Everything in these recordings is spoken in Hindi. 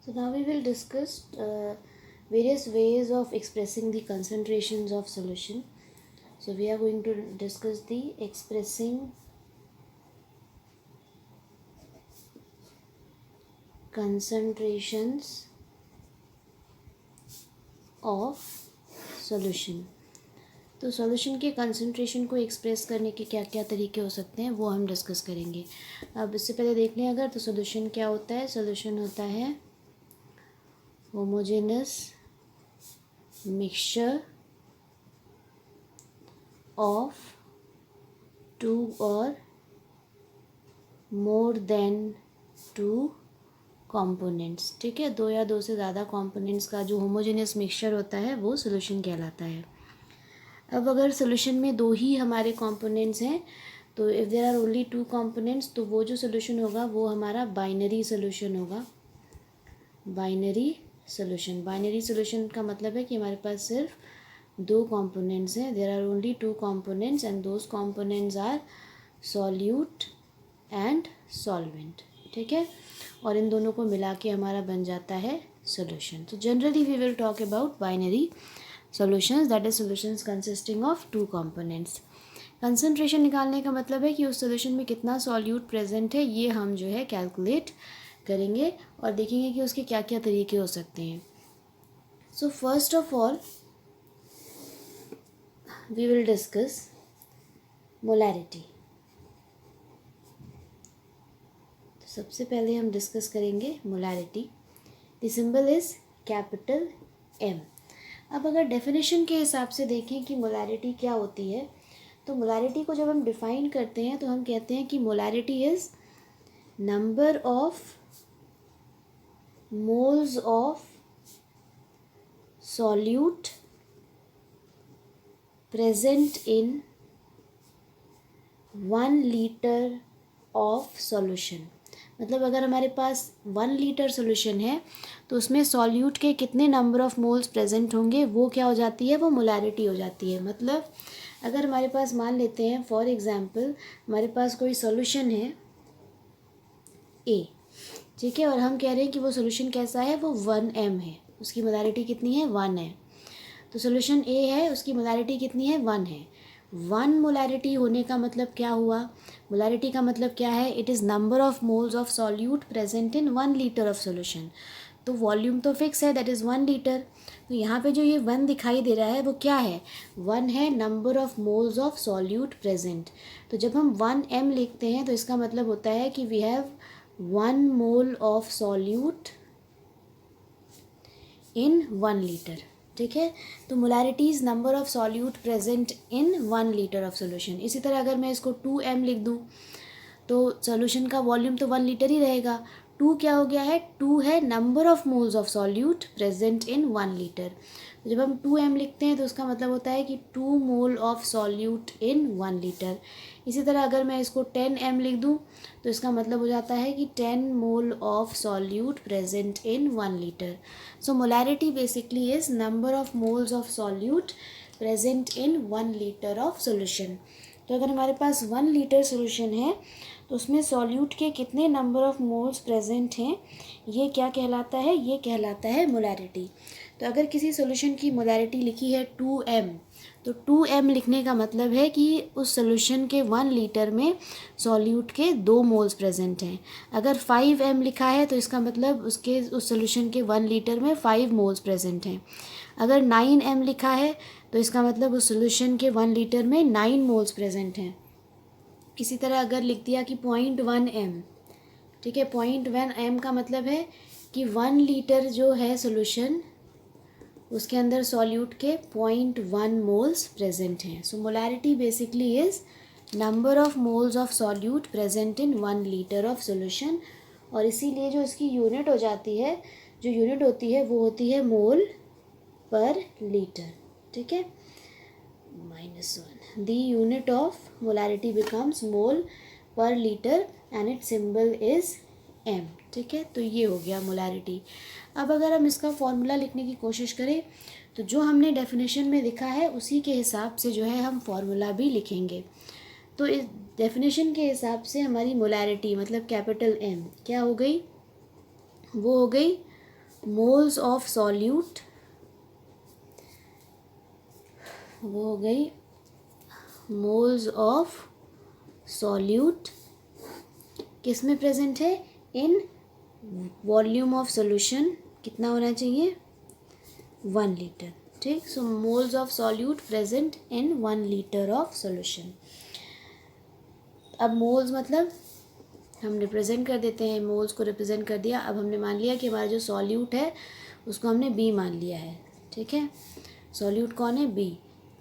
So now we will discuss various ways of expressing the concentrations of solution. So we are going to discuss the expressing concentrations of solution. तो सॉल्यूशन के कंसंट्रेशन को एक्सप्रेस करने के क्या क्या तरीके हो सकते हैं वो हम डिस्कस करेंगे. अब इससे पहले देख लें अगर तो सॉल्यूशन क्या होता है. सॉल्यूशन होता है होमोजेनस मिक्सचर ऑफ टू और मोर देन टू कंपोनेंट्स. ठीक है, दो या दो से ज़्यादा कंपोनेंट्स का जो होमोजेनियस मिक्सचर होता है वो सॉल्यूशन कहलाता है. अब अगर सॉल्यूशन में दो ही हमारे कंपोनेंट्स हैं तो if there are only two components तो वो जो सॉल्यूशन होगा वो हमारा बाइनरी सॉल्यूशन होगा. बाइनरी सॉल्यूशन का मतलब है कि हमारे पास सिर्फ दो कंपोनेंट्स हैं. There are only two components and those components are solute and solvent. ठीक है, और इन दोनों को मिला के हमारा बन जाता है सॉल्यूशन. तो generally we will talk about binary solutions, that is solutions consisting of two components. Concentration निकालने का मतलब है कि उस सॉल्यूशन में कितना सॉल्यूट प्रेजेंट है ये हम जो है कैलकुलेट करेंगे और देखेंगे कि उसके क्या क्या तरीके हो सकते हैं. So first of all we will discuss molarity. तो सबसे पहले हम डिस्कस करेंगे molarity. The symbol is capital M. अब अगर डेफिनेशन के हिसाब से देखें कि मोलैरिटी क्या होती है तो मोलैरिटी को जब हम डिफाइन करते हैं तो हम कहते हैं कि molarity is number of moles of solute present in 1 litre of solution. मतलब अगर हमारे पास 1 लीटर सॉल्यूशन है तो उसमें सॉल्यूट के कितने नंबर ऑफ़ मोल्स प्रेजेंट होंगे वो क्या हो जाती है, वो मोलैरिटी हो जाती है. मतलब अगर हमारे पास मान लेते हैं फॉर एग्जांपल हमारे पास कोई सॉल्यूशन है A. ठीक है, और हम कह रहे हैं कि वो सॉल्यूशन कैसा है, वो 1m है. उसकी मोलैरिटी कितनी है, 1 है. तो सॉल्यूशन A है, उसकी मोलैरिटी कितनी है, 1 है. 1 मोलैरिटी होने का मतलब क्या हुआ, मोलैरिटी का मतलब क्या है, it is number of moles of solute present in 1 litre of solution. तो वॉल्यूम तो फिक्स है, दैट इज़ 1 लीटर. तो यहाँ पे जो ये 1 दिखाई दे रहा है वो क्या है, 1 है number of moles of solute present. तो जब हम 1m लिखते हैं तो इसका मतलब होता है कि we have 1 mole of solute in 1 litre. ठीक है, तो molarity is number of solute present in 1 litre of solution. इसी तरह अगर मैं इसको 2m लिख दूँ तो सॉल्यूशन का वॉल्यूम तो 1 लीटर ही रहेगा. 2 क्या हो गया है, 2 है number of moles of solute present in 1 litre. तो जब हम 2m लिखते हैं तो उसका मतलब होता है कि 2 मोल ऑफ सॉल्यूट इन 1 लीटर. इसी तरह अगर मैं इसको 10m लिख दूँ तो इसका मतलब हो जाता है कि 10 मोल of solute present in 1 litre. So molarity basically is number of moles of solute present in 1 litre of solution. तो अगर हमारे पास 1 लीटर सॉल्यूशन है तो उसमें सॉल्यूट के कितने नंबर ऑफ़ मोल्स प्रेजेंट हैं ये क्या कहलाता है, ये कहलाता है मोलैरिटी. तो अगर किसी सॉल्यूशन की मोलैरिटी लिखी है 2m तो 2m लिखने का मतलब है कि उस सॉल्यूशन के 1 लीटर में सॉल्यूट के 2 मोल्स प्रेजेंट हैं. अगर 5m लिखा है तो इसका मतलब उसके उस सॉल्यूशन के 1 लीटर में 5 मोल्स प्रेजेंट हैं. अगर 9m लिखा है तो इसका मतलब उस सॉल्यूशन के 1 लीटर में 9 मोल्स प्रेजेंट हैं. इसी तरह अगर लिख दिया कि 0.1m, ठीक है, 0.1m का मतलब है कि 1 लीटर जो है सॉल्यूशन उसके अंदर सॉल्यूट के 0.1 मोल्स प्रेजेंट हैं. So molarity basically is number of moles of solute present in 1 litre of solution. और इसीलिए जो इसकी यूनिट हो जाती है, जो यूनिट होती है वो होती है मोल पर लीटर. ठीक है, -1. The unit of molarity becomes mole per liter and its symbol is M. ठीक है, तो ये हो गया मोलैरिटी. अब अगर हम इसका फॉर्मूला लिखने की कोशिश करें तो जो हमने डेफिनेशन में लिखा है उसी के हिसाब से जो है हम फॉर्मूला भी लिखेंगे. तो इस डेफिनेशन के हिसाब से हमारी मोलैरिटी मतलब कैपिटल M क्या हो गई, वो हो गई मोल्स ऑफ सॉल्यूट, वो हो गई मोल्स ऑफ सॉल्यूट किस में प्रेजेंट है, इन वॉल्यूम ऑफ सॉल्यूशन कितना होना चाहिए, 1 लीटर। ठीक, so moles of solute present in 1 litre of solution. अब मोल्स मतलब हम रिप्रेजेंट कर देते हैं, मोल्स को रिप्रेजेंट कर दिया। अब हमने मान लिया कि हमारा जो सॉल्यूट है उसको हमने बी मान लिया है। ठीक है, सॉल्यूट कौन है, बी,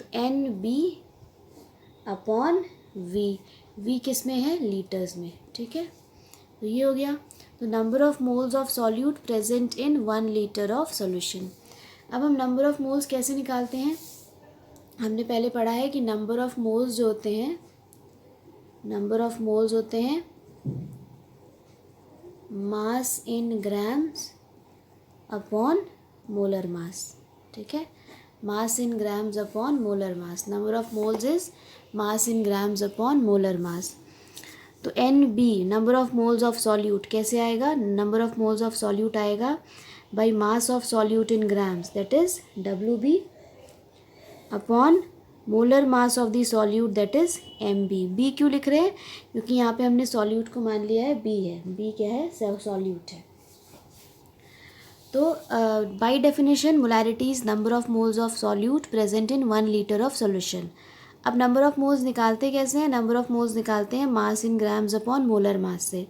तो N b upon v, v किस में है, लीटर्स में। ठीक है, तो ये हो गया। तो number of moles of solute present in 1 litre of solution. अब हम नंबर ऑफ मोल्स कैसे निकालते हैं, हमने पहले पढ़ा है कि नंबर ऑफ मोल्स जो होते हैं, नंबर ऑफ मोल्स होते हैं mass in grams upon molar mass. ठीक है, mass in grams upon molar mass, number of moles is mass in grams upon molar mass. तो N B number of moles of solute कैसे आएगा, number of moles of solute आएगा by mass of solute in grams, that is W B upon molar mass of the solute, that is M B. B क्यों लिख रहे हैं, क्योंकि यहाँ पे हमने सॉल्यूट को मान लिया है बी है, बी क्या है, सॉल्यूट है। तो by definition molarity is number of moles of solute present in 1 litre of solution. अब नंबर ऑफ मोल्स निकालते कैसे हैं, नंबर ऑफ मोल्स निकालते हैं mass in grams upon molar mass से।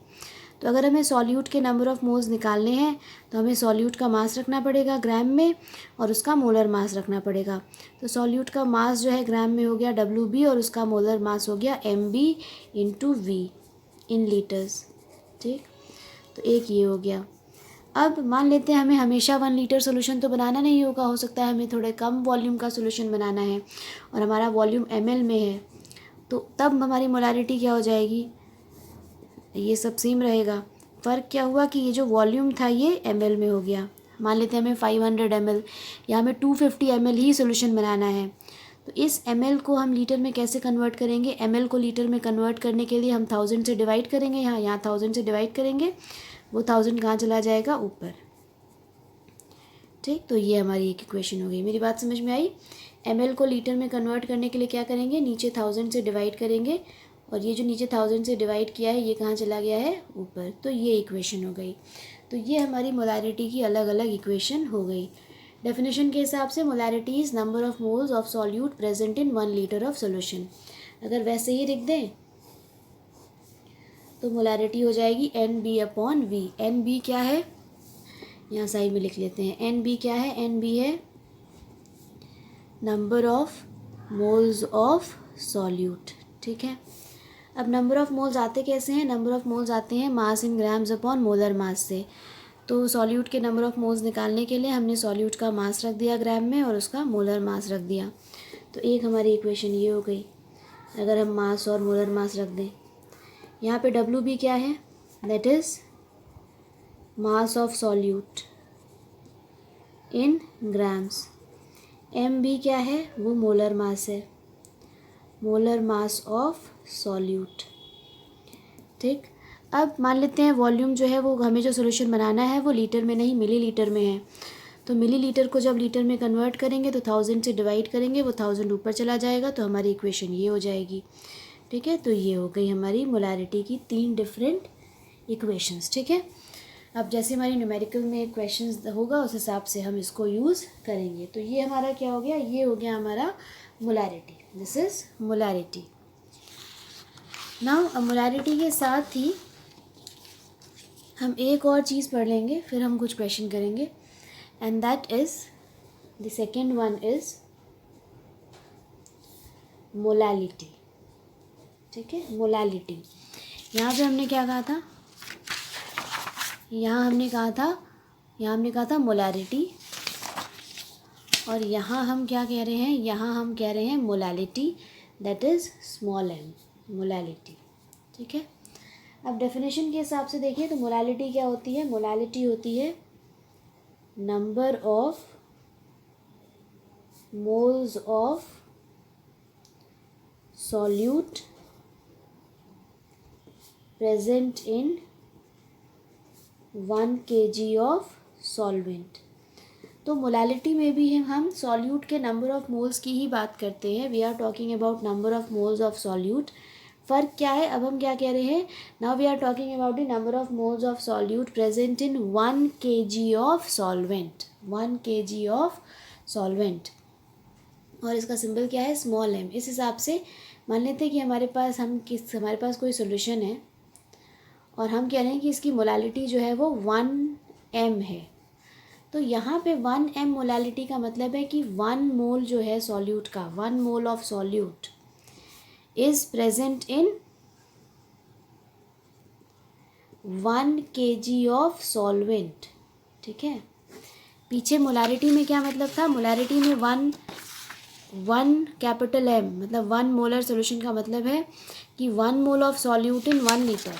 तो अगर हमें सॉल्यूट के नंबर ऑफ मोल्स निकालने हैं तो हमें सॉल्यूट का मास रखना पड़ेगा ग्राम में और उसका मोलर मास रखना पड़ेगा। तो सॉल्यूट का मास जो है ग्राम में हो गया डब्ल्यू बी और उसका मोलर मास हो गया m b into v in litres. ठीक, तो एक ये हो गया। अब मान लेते हैं हमें हमेशा 1 लीटर सोल्यूशन तो बनाना नहीं होगा, हो सकता है हमें थोड़े कम वॉल्यूम का सोल्यूशन बनाना है और हमारा वॉल्यूम ml में है, तो तब हमारी मोलारिटी क्या हो जाएगी, ये सब सेम रहेगा। फ़र्क क्या हुआ कि ये जो वॉल्यूम था ये ml में हो गया। मान लेते हैं हमें 500 ml या हमें 250 ml ही सोल्यूशन बनाना है, तो इस ml को हम लीटर में कैसे कन्वर्ट करेंगे, ml को लीटर में कन्वर्ट करने के लिए हम 1000 से डिवाइड करेंगे, यहाँ 1000 से डिवाइड करेंगे, वो 1000 कहाँ चला जाएगा, ऊपर। ठीक, तो ये हमारी एक इक्वेशन हो गई। मेरी बात समझ में आई, ml को लीटर में कन्वर्ट करने के लिए क्या करेंगे, नीचे 1000 से डिवाइड करेंगे और ये जो नीचे 1000 से डिवाइड किया है ये कहाँ चला गया है, ऊपर। तो ये इक्वेशन हो गई। तो ये हमारी मोलारिटी की अलग अलग इक्वेशन हो गई। डेफिनेशन के हिसाब से molarity is number of moles of solute present in 1 litre of solution. अगर वैसे ही लिख दें तो मोलारिटी हो जाएगी n b upon v. N b क्या है, यहाँ साइड में लिख लेते हैं, एन बी क्या है, एन बी है number of moles of solute. ठीक है, अब नंबर ऑफ मोल्स आते कैसे हैं, नंबर ऑफ मोल्स आते हैं mass in grams upon molar mass से। तो सॉल्यूट के नंबर ऑफ मोल्स निकालने के लिए हमने सॉल्यूट का मास रख दिया ग्राम में और उसका मोलर मास रख दिया। तो एक हमारी इक्वेशन ये हो गई। अगर हम मास और मोलर मास रख दें, यहाँ पे डब्ल्यू बी क्या है, that is mass of solute in grams. M b क्या है, वो मोलर मास है, मोलर मास ऑफ सॉल्यूट। ठीक, अब मान लेते हैं वॉल्यूम जो है वो हमें जो सोल्यूशन बनाना है वो लीटर में नहीं मिली लीटर में है। तो मिली लीटर को जब लीटर में कन्वर्ट करेंगे तो 1000 से डिवाइड करेंगे, वो 1000 ऊपर चला जाएगा, तो हमारी इक्वेशन ये हो जाएगी। ठीक है, तो ये हो गई हमारी मोलारिटी की 3 डिफरेंट इक्वेशंस। ठीक है, अब जैसे हमारी न्यूमेरिकल में क्वेश्चंस होगा उस हिसाब से हम इसको यूज़ करेंगे। तो ये हमारा क्या हो गया, ये हो गया हमारा molarity, this is molarity. Now molarity के साथ ही हम एक और चीज़ पढ़ लेंगे, फिर हम कुछ क्वेश्चन करेंगे, and that is the second one is molality. ठीक है, मोलालिटी। यहाँ पे हमने क्या कहा था, यहाँ हमने कहा था मोलारिटी, और यहाँ हम क्या कह रहे हैं, यहाँ हम कह रहे हैं molality, that is small m, molality. ठीक है, अब डेफिनेशन के हिसाब से देखिए तो मोलालिटी क्या होती है, मोलालिटी होती है number of moles of solute present in 1 kg of solvent. तो मोलालिटी में भी हम सॉल्यूट के नंबर ऑफ मोल्स की ही बात करते हैं। We are talking about number of moles of solute. फ़र्क क्या है, अब हम क्या कह रहे हैं, now we are talking about the number of moles of solute present in 1 kg of solvent, 1 kg of solvent. और इसका सिंबल क्या है, स्मॉल m। इस हिसाब से मान लेते हैं कि हमारे पास कोई सोल्यूशन है और हम कह रहे हैं कि इसकी मोलालिटी जो है वो 1m है। तो यहाँ पे 1m मोलालिटी का मतलब है कि 1 मोल जो है सॉल्यूट का, 1 mole of solute is present in 1 kg of solvent. ठीक है, पीछे मोलारिटी में क्या मतलब था, मोलारिटी में 1 कैपिटल M मतलब 1 मोलर सोल्यूशन का मतलब है कि 1 mole of solute in 1 litre.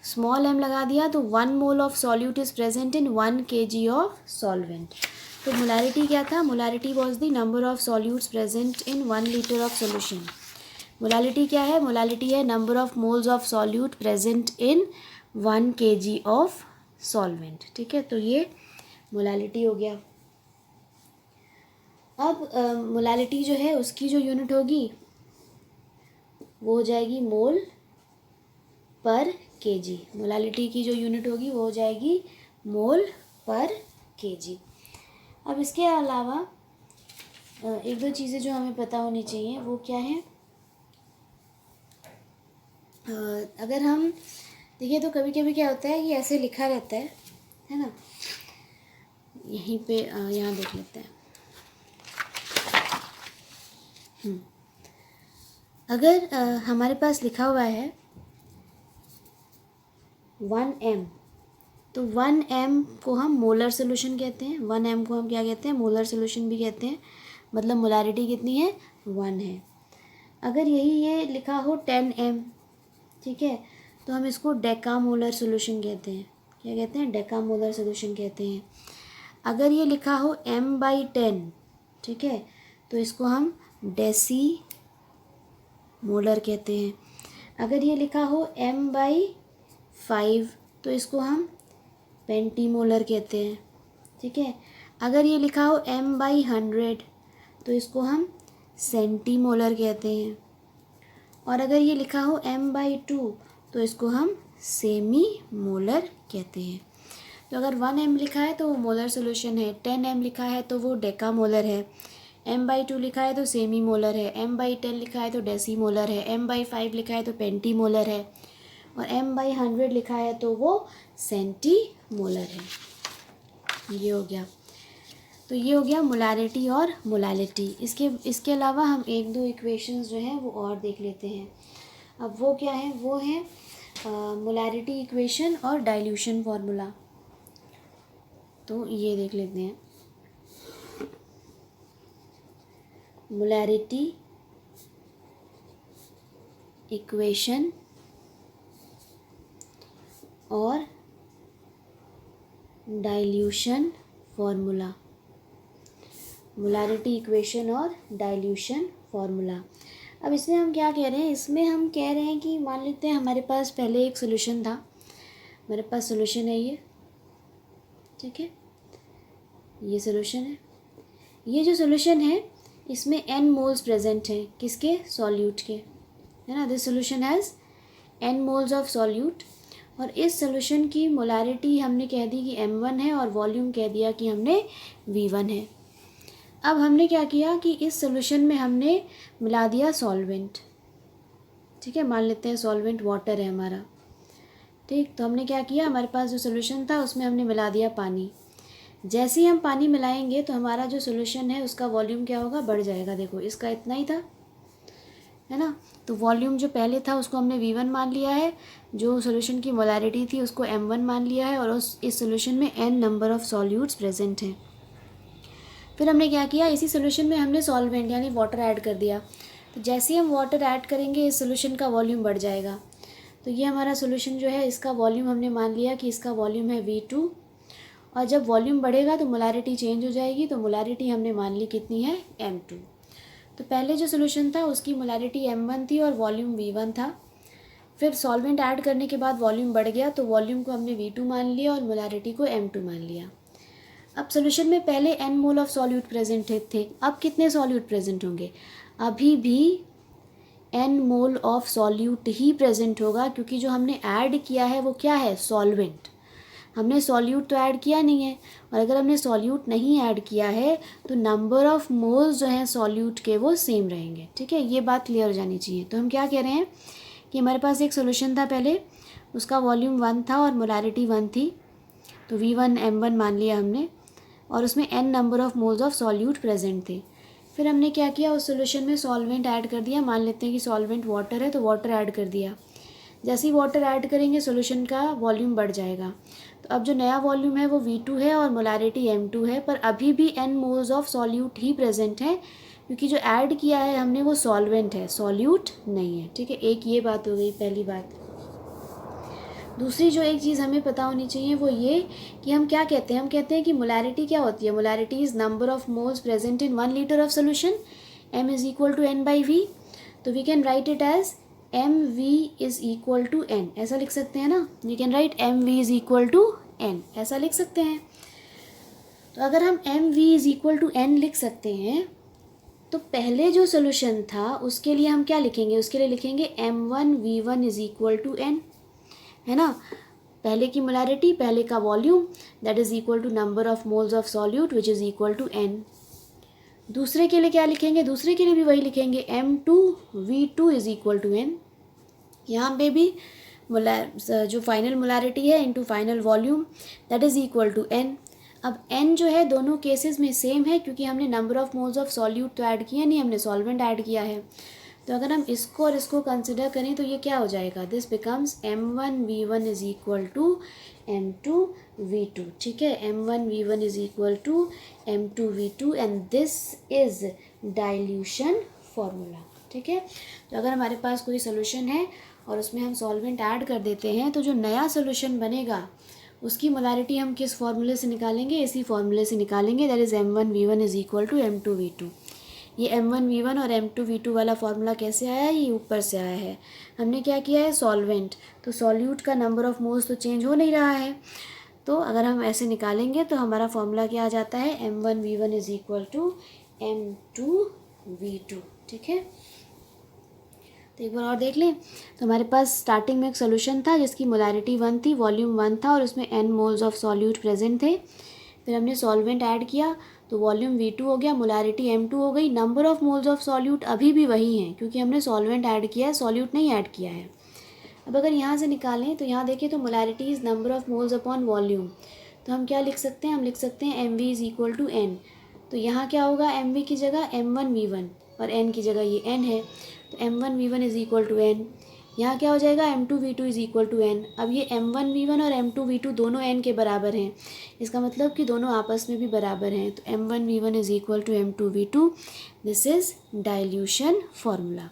Small m लगा दिया तो 1 mole of solute is present in 1 kg of solvent. तो मोलारिटी क्या था, molarity was the number of solutes present in 1 litre of solution. Molality क्या है, मोलालिटी है number of moles of solute present in 1 kg of solvent. ठीक है, तो ये मोलालिटी हो गया। अब मोलालिटी जो है उसकी जो यूनिट होगी वो हो जाएगी मोल पर kg। मोलालिटी की जो यूनिट होगी वो हो जाएगी मोल पर kg। अब इसके अलावा एक दो चीज़ें जो हमें पता होनी चाहिए वो क्या है, अगर हम देखिए तो कभी कभी क्या होता है कि ऐसे लिखा रहता है ना, यहीं पे यहाँ देख लेते हैं। अगर हमारे पास लिखा हुआ है 1m, तो 1m को हम मोलर सोल्यूशन कहते हैं, 1m को हम क्या कहते हैं, मोलर सोल्यूशन भी कहते हैं। मतलब मोलारिटी कितनी है, 1 है। अगर यही ये लिखा हो 10m, ठीक है, तो हम इसको डेकामोलर सोल्यूशन कहते हैं। क्या कहते हैं, डेकामोलर सोल्यूशन कहते हैं। अगर ये लिखा हो m/10, ठीक है, तो इसको हम डेसी मोलर कहते हैं। अगर ये लिखा हो m/5, तो इसको हम पेंटीमोलर कहते हैं। ठीक है, अगर ये लिखा हो m/100, तो इसको हम सेंटीमोलर कहते हैं। और अगर ये लिखा हो m/2, तो इसको हम सेमी मोलर कहते हैं। तो अगर 1m लिखा है तो वो मोलर सोल्यूशन है, 10m लिखा है तो वो डेकामोलर है, m/2 लिखा है तो सेमी मोलर है, m/10 लिखा है तो डेसीमोलर है, m/5 लिखा है तो पेंटीमोलर है, और m/100 लिखा है तो वो सेंटीमोलर है। ये हो गया, तो ये हो गया मोलारिटी और मोलालिटी। इसके अलावा हम एक दो इक्वेशंस जो हैं वो और देख लेते हैं। अब वो क्या है, वो है मोलारिटी इक्वेशन और डाइल्यूशन फार्मूला। तो ये देख लेते हैं, मोलारिटी इक्वेशन और डाइल्यूशन फार्मूला। मोलारिटी इक्वेशन और डाइल्यूशन फार्मूला। अब इसमें हम क्या कह रहे हैं, इसमें हम कह रहे हैं कि मान लेते हैं हमारे पास पहले एक सोल्यूशन था, मेरे पास सोल्यूशन है ये, ठीक है, ये सोल्यूशन है। ये जो सोल्यूशन है इसमें n मोल्स प्रेजेंट हैं, किसके, सॉल्यूट के, है ना। This solution has n moles of solute, और इस सोल्यूशन की मोलारिटी हमने कह दी कि m1 है और वॉल्यूम कह दिया कि हमने v1 है। अब हमने क्या किया कि इस सोल्यूशन में हमने मिला दिया सॉल्वेंट, ठीक है, मान लेते हैं सॉल्वेंट वाटर है हमारा, ठीक। तो हमने क्या किया, हमारे पास जो सोल्यूशन था उसमें हमने मिला दिया पानी। जैसे ही हम पानी मिलाएंगे तो हमारा जो सोल्यूशन है उसका वॉल्यूम क्या होगा, बढ़ जाएगा। देखो इसका इतना ही था, है ना, तो वॉल्यूम जो पहले था उसको हमने v1 मान लिया है, जो सोल्यूशन की मोलारिटी थी उसको m1 मान लिया है, और इस सोल्यूशन में n number of solutes present हैं। फिर हमने क्या किया, इसी सोल्यूशन में हमने सॉल्वेंट यानी वाटर ऐड कर दिया। तो जैसे ही हम वाटर ऐड करेंगे इस सोल्यूशन का वॉल्यूम बढ़ जाएगा। तो ये हमारा सोल्यूशन जो है इसका वॉल्यूम हमने मान लिया कि इसका वॉल्यूम है v2, और जब वॉल्यूम बढ़ेगा तो मोलारिटी चेंज हो जाएगी। तो मोलारिटी हमने मान ली कितनी है, m2। तो पहले जो सोल्यूशन था उसकी मोलारिटी m1 थी और वॉल्यूम v1 था। फिर सॉल्वेंट ऐड करने के बाद वॉल्यूम बढ़ गया, तो वॉल्यूम को हमने V2 मान लिया और मोलारिटी को M2 मान लिया। अब सोल्यूशन में पहले n mole of solute present थे, अब कितने सॉल्यूट प्रेजेंट होंगे? अभी भी n mole of solute he present होगा, क्योंकि जो हमने ऐड किया है वो क्या है? सॉल्वेंट। हमने सॉल्यूट तो ऐड किया नहीं है, और अगर हमने सॉल्यूट नहीं ऐड किया है तो नंबर ऑफ मोल्स जो हैं सॉल्यूट के वो सेम रहेंगे। ठीक है, ये बात क्लियर हो जानी चाहिए। तो हम क्या कह रहे हैं कि हमारे पास एक सोल्यूशन था पहले, उसका वॉल्यूम 1 था और मोलारिटी 1 थी, तो V1 M1 मान लिया हमने, और उसमें n number of moles of solute present थे। फिर हमने क्या किया, उस सोल्यूशन में सॉल्वेंट ऐड कर दिया। मान लेते हैं कि सॉल्वेंट वाटर है, तो वाटर ऐड कर दिया। जैसे ही वाटर ऐड करेंगे सोल्यूशन का वॉल्यूम बढ़ जाएगा। तो अब जो नया वॉल्यूम है वो V2 है और मोलारिटी M2 है, पर अभी भी n moles of solute he present है, क्योंकि जो ऐड किया है हमने वो सॉल्वेंट है, सॉल्यूट नहीं है। ठीक है, एक ये बात हो गई पहली बात। दूसरी जो एक चीज़ हमें पता होनी चाहिए वो ये कि हम क्या कहते हैं, हम कहते हैं कि मोलारिटी क्या होती है? Molarity is number of moles present in 1 litre of solution, m is equal to n by v। तो we can write it as mv is equal to n, ऐसा लिख सकते हैं ना? We can write mv is equal to n, ऐसा लिख सकते हैं। तो अगर हम mv is equal to n लिख सकते हैं, तो पहले जो सोल्यूशन था उसके लिए हम क्या लिखेंगे? उसके लिए लिखेंगे m1v1 is equal to n, है ना? पहले की मोलारिटी, पहले का volume, that is equal to number of moles of solute which is equal to n। दूसरे के लिए क्या लिखेंगे? दूसरे के लिए भी वही लिखेंगे, m2v2 is equal to n। यहाँ पे भी जो फाइनल मोलारिटी है into final volume, that is equal to n। अब n जो है दोनों केसेस में सेम है, क्योंकि हमने number of moles of solute तो ऐड किया नहीं, हमने सॉल्वेंट ऐड किया है। तो अगर हम इसको और इसको कंसिडर करें तो ये क्या हो जाएगा? This becomes m1v1 is equal to m2v2। ठीक है, m1v1 is equal to m2v2 and this is dilution formula. ठीक है, तो अगर हमारे पास कोई सोल्यूशन है और उसमें हम सॉल्वेंट ऐड कर देते हैं, तो जो नया सोल्यूशन बनेगा उसकी मोलारिटी हम किस फॉर्मूले से निकालेंगे? इसी फॉर्मूले से निकालेंगे, that is m1v1 is equal to m2v2। ये m1v1 और m2v2 वाला फार्मूला कैसे आया है? ये ऊपर से आया है। हमने क्या किया है? सॉल्वेंट, तो सॉल्यूट का नंबर ऑफ मोल्स तो चेंज हो नहीं रहा है, तो अगर हम ऐसे निकालेंगे तो हमारा फॉर्मूला क्या आ जाता है? m1v1 is equal to m2v2। ठीक है, तो एक बार और देख लें। तो हमारे पास स्टार्टिंग में एक सोल्यूशन था जिसकी मोलारिटी 1 थी, वॉल्यूम 1 था और उसमें n moles of solute present थे। फिर हमने सॉल्वेंट ऐड किया तो वॉल्यूम V2 हो गया, मोलारिटी M2 हो गई। Number of moles of solute अभी भी वही हैं, क्योंकि हमने सॉल्वेंट ऐड किया है, सॉल्यूट नहीं ऐड किया है। अब अगर यहाँ से निकालें तो यहाँ देखें तो molarity is number of moles upon volume, तो हम क्या लिख सकते हैं? हम लिख सकते हैं mv is equal to n। तो यहाँ क्या होगा? mv की जगह m1v1 और n की जगह ये n है, तो m1v1 is equal to n। यहाँ क्या हो जाएगा? m2v2 is equal to n। अब ये m1v1 और m2v2 दोनों n के बराबर हैं, इसका मतलब कि दोनों आपस में भी बराबर हैं, तो m1v1 is equal to m2v2। This is dilution formula.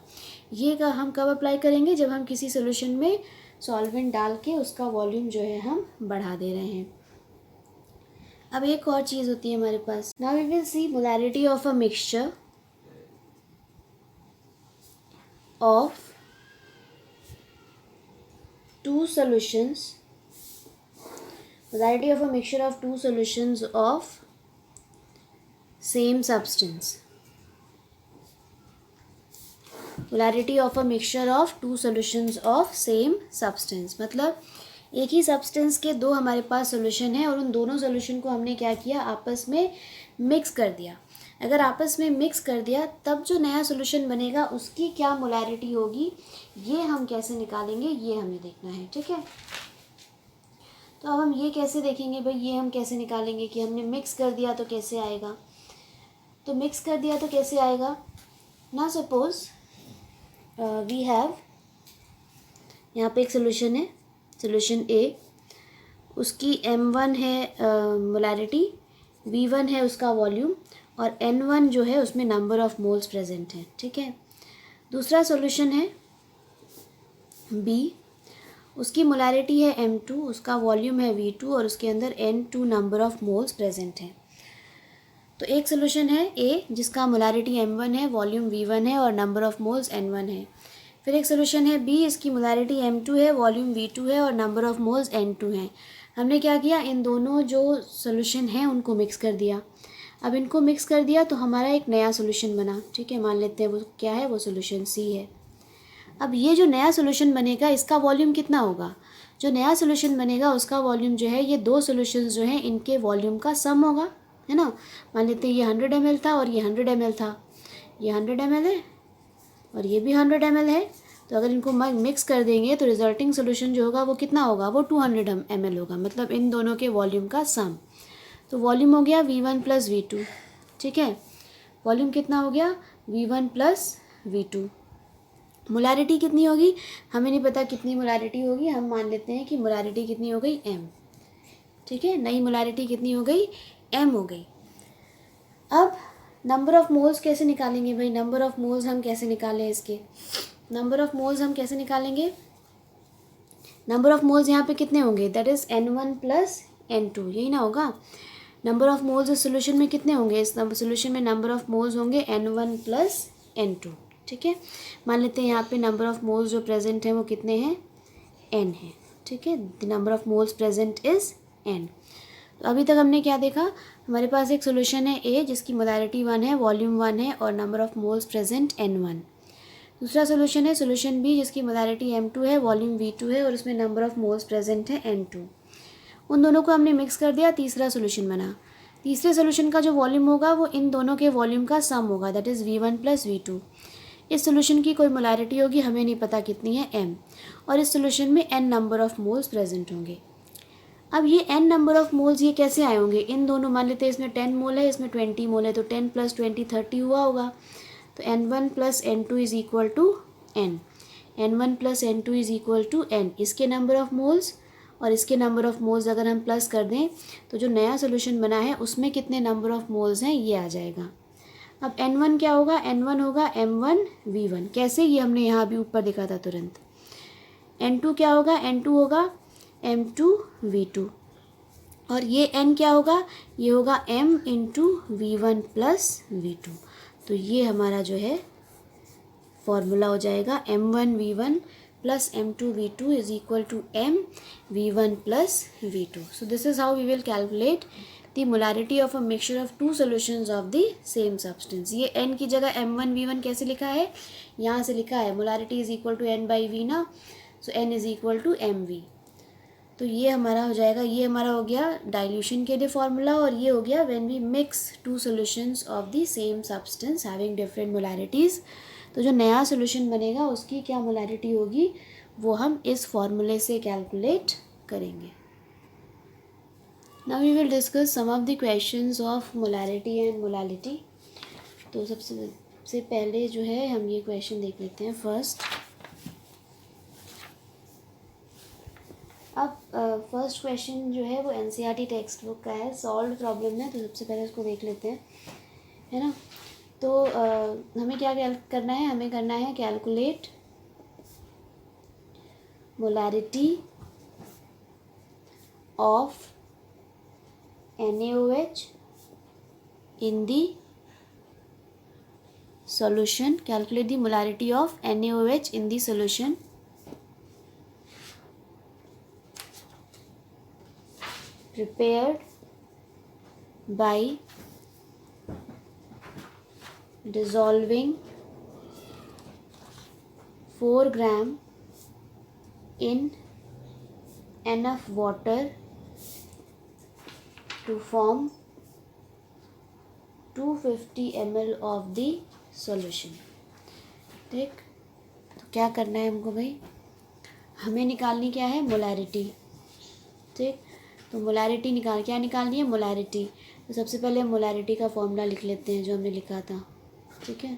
ये का हम कब अप्लाई करेंगे? जब हम किसी सोल्यूशन में सॉल्वेंट डाल के उसका वॉल्यूम जो है हम बढ़ा दे रहे हैं। अब एक और चीज़ होती है हमारे पास, now we will see molarity of a mixture of two solutions, molarity of a mixture of two solutions of same substance, molarity of a mixture of two solutions of same substance। मतलब एक ही सब्सटेंस के दो हमारे पास सोल्यूशन है और उन दोनों सोल्यूशन को हमने क्या किया? आपस में मिक्स कर दिया। अगर आपस में मिक्स कर दिया तब जो नया सोल्यूशन बनेगा उसकी क्या मोलारिटी होगी, ये हम कैसे निकालेंगे, ये हमें देखना है। ठीक है, तो अब हम ये कैसे देखेंगे भाई? ये हम कैसे निकालेंगे कि हमने मिक्स कर दिया तो कैसे आएगा? तो मिक्स कर दिया तो कैसे आएगा ना? सपोज वी हैव, यहाँ पे एक सोल्यूशन है, सोल्यूशन A, उसकी m1 है मोलारिटी, V1 है उसका वॉल्यूम और n1 जो है उसमें नंबर ऑफ मोल्स प्रेजेंट हैं। ठीक है, दूसरा सॉल्यूशन है B, उसकी मोलारिटी है m2, उसका वॉल्यूम है V2 और उसके अंदर n2 number of moles present हैं। तो एक सॉल्यूशन है A जिसका मोलारिटी m1 है, वॉल्यूम V1 है और नंबर ऑफ मोल्स n1 है। फिर एक सोल्यूशन है बी, इसकी मोलारिटी M2 है, वॉल्यूम V2 है और नंबर ऑफ मोल्स N2 है। हमने क्या किया, इन दोनों जो सोल्यूशन हैं उनको मिक्स कर दिया। अब इनको मिक्स कर दिया तो हमारा एक नया सोल्यूशन बना, ठीक है। मान लेते हैं वो क्या है, वो सोल्यूशन C है। अब ये जो नया सोल्यूशन बनेगा इसका वॉल्यूम कितना होगा, जो नया सोल्यूशन बनेगा उसका वॉल्यूम जो है, ये दो सोल्यूशंस जो हैं इनके वॉल्यूम का सम होगा, है ना। मान लेते हैं ये 100 ml था और ये 100 ml था, ये 100 ml है और ये भी 100 ml है। तो अगर इनको मिक्स कर देंगे तो रिजल्टिंग सोल्यूशन जो होगा वो कितना होगा, वो 200 ml होगा, मतलब इन दोनों के वॉल्यूम का सम। तो वॉल्यूम हो गया V1 + V2, ठीक है। वॉल्यूम कितना हो गया, V1 + V2। मोलारिटी कितनी होगी, हमें नहीं पता कितनी मोलारिटी होगी, हम मान लेते हैं कि मोलारिटी कितनी हो गई, M, ठीक है। नई मोलारिटी कितनी हो गई, M हो गई। अब नंबर ऑफ़ मोल्स कैसे निकालेंगे भाई, नंबर ऑफ़ मोल्स हम कैसे निकालें, इसके नंबर ऑफ़ मोल्स हम कैसे निकालेंगे। नंबर ऑफ़ मोल्स यहाँ पे कितने होंगे, दैट इज़ N1 + N2, यही ना होगा। नंबर ऑफ़ मोल्स इस सोल्यूशन में कितने होंगे, इस सोल्यूशन में नंबर ऑफ़ मोल्स होंगे N1 + N2, ठीक है। मान लेते हैं यहाँ पे नंबर ऑफ़ मोल्स जो प्रेजेंट हैं वो कितने हैं, N है, ठीक है। The number of moles present is N। तो अभी तक हमने क्या देखा, हमारे पास एक सोल्यूशन है A जिसकी मोलारिटी 1 है, वॉल्यूम 1 है और number of moles present N1। दूसरा सोल्यूशन है सोल्यूशन B जिसकी मोलारिटी M2 है, वॉल्यूम V2 है और उसमें नंबर ऑफ़ मोल्स प्रेजेंट है N2। उन दोनों को हमने मिक्स कर दिया, तीसरा सोल्यूशन बना। तीसरे सोल्यूशन का जो वॉल्यूम होगा वो इन दोनों के वॉल्यूम का सम होगा, दैट इज़ V1 + V2। इस सोल्यूशन की कोई मोलारिटी होगी, हमें नहीं पता कितनी है, M, और इस सोल्यूशन में N number of moles present होंगे। अब ये N नंबर ऑफ़ मोल्स ये कैसे आए होंगे, इन दोनों, मान लेते हैं इसमें 10 मोल है, इसमें 20 मोल है, तो 10 + 20 30 हुआ होगा। तो N1 + N2 = N, N1 + N2 = N, इसके नंबर ऑफ़ मोल्स और इसके नंबर ऑफ़ मोल्स अगर हम प्लस कर दें तो जो नया सोल्यूशन बना है उसमें कितने नंबर ऑफ़ मोल्स हैं ये आ जाएगा। अब N1 क्या होगा, N1 होगा M1V1, कैसे, ये हमने यहाँ अभी ऊपर देखा था तुरंत। N2 क्या होगा, N2 होगा M2V2 और ये N क्या होगा, ये होगा M × V1 + V2। तो ये हमारा जो है फॉर्मूला हो जाएगा M1V1 + M2V2 = MV1 + V2. So this is how we will calculate the molarity of a mixture of two solutions of the same substance. ये N की जगह M1V1 कैसे लिखा है, यहाँ से लिखा है molarity = N/V ना, so N = MV। तो ये हमारा हो जाएगा, ये हमारा हो गया डाइल्यूशन के लिए फार्मूला, और ये हो गया when we mix two solutions of the same substance having different molarities. तो जो नया सॉल्यूशन बनेगा उसकी क्या मोलारिटी होगी वो हम इस फार्मूले से कैलकुलेट करेंगे। Now we will discuss some of the questions of molarity and molality. तो सबसे पहले जो है हम ये क्वेश्चन देख लेते हैं फर्स्ट। अब फर्स्ट क्वेश्चन जो है वो NCERT टेक्स्ट बुक का है, सॉल्व प्रॉब्लम है, तो सबसे पहले उसको देख लेते हैं, है ना। तो हमें क्या करना है, हमें करना है calculate molarity of NaOH in the solution, calculate the molarity of NaOH in the solution prepared by dissolving 4 gram in enough water to form 250 ml of the solution। ठीक, तो क्या करना है हमको भाई, हमें निकालनी क्या है, मोलारिटी। ठीक, तो मोलारिटी क्या निकालनी है, मोलारिटी। तो सबसे पहले हम मोलारिटी का फॉर्मूला लिख लेते हैं जो हमने लिखा था, ठीक है।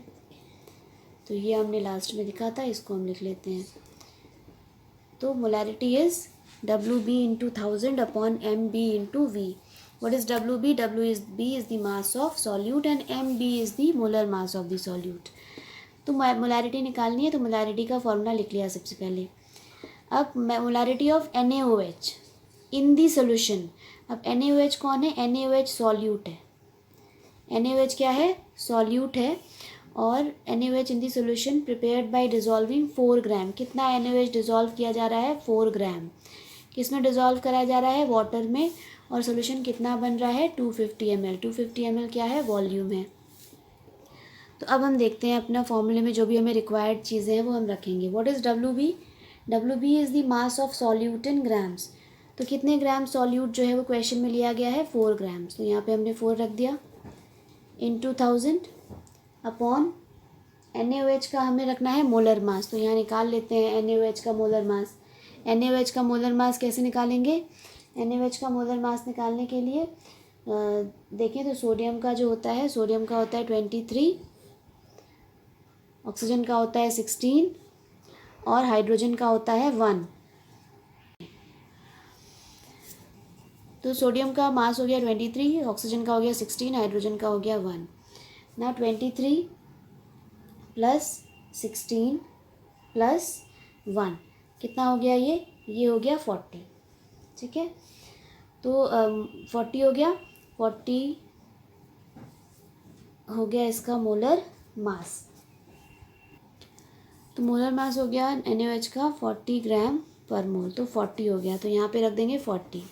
तो ये हमने लास्ट में लिखा था, इसको हम लिख लेते हैं। तो molarity is WB × 1000 upon MB × V। What is WB? B is the mass of solute and MB is the molar mass of the solute। तो मोलारिटी निकालनी है, तो मोलारिटी का फॉर्मूला लिख लिया सबसे पहले। अब molarity of NaOH in the solution. अब NaOH कौन है, NaOH सॉल्यूट है, NaOH क्या है, सॉल्यूट है, और NaOH in the solution prepared by dissolving 4 ग्राम। कितना NaOH डिजॉल्व किया जा रहा है? 4 ग्राम। किस में डिजॉल्व कराया जा रहा है? वाटर में। और सोल्यूशन कितना बन रहा है? 250 ml। 250 ml क्या है? वॉल्यूम है। तो अब हम देखते हैं अपना फॉर्मूले में जो भी हमें रिक्वायर्ड चीज़ें हैं वो हम रखेंगे। What is WB? WB is the mass of solute in grams. तो कितने ग्राम सॉल्यूट जो है वो क्वेश्चन में लिया गया है? 4 ग्राम्स। तो यहाँ पे हमने 4 रख दिया इंटू 1000 अपॉन NaOH का हमें रखना है मोलर मास। तो यहाँ निकाल लेते हैं NaOH का मोलर मास। NaOH का मोलर मास कैसे निकालेंगे? NaOH का मोलर मास निकालने के लिए देखें तो सोडियम का जो होता है, सोडियम का होता है 23, ऑक्सीजन का होता है 16 और हाइड्रोजन का होता है 1। तो सोडियम का मास हो गया 23, ऑक्सीजन का हो गया 16, हाइड्रोजन का हो गया 1। ना 23 प्लस 16 प्लस 1 कितना हो गया? ये हो गया 40। ठीक है, तो 40 हो गया, 40 हो गया इसका मोलर मास। तो मोलर मास हो गया NaOH का 40 ग्राम पर मोल। तो 40 हो गया, तो यहाँ पे रख देंगे 40।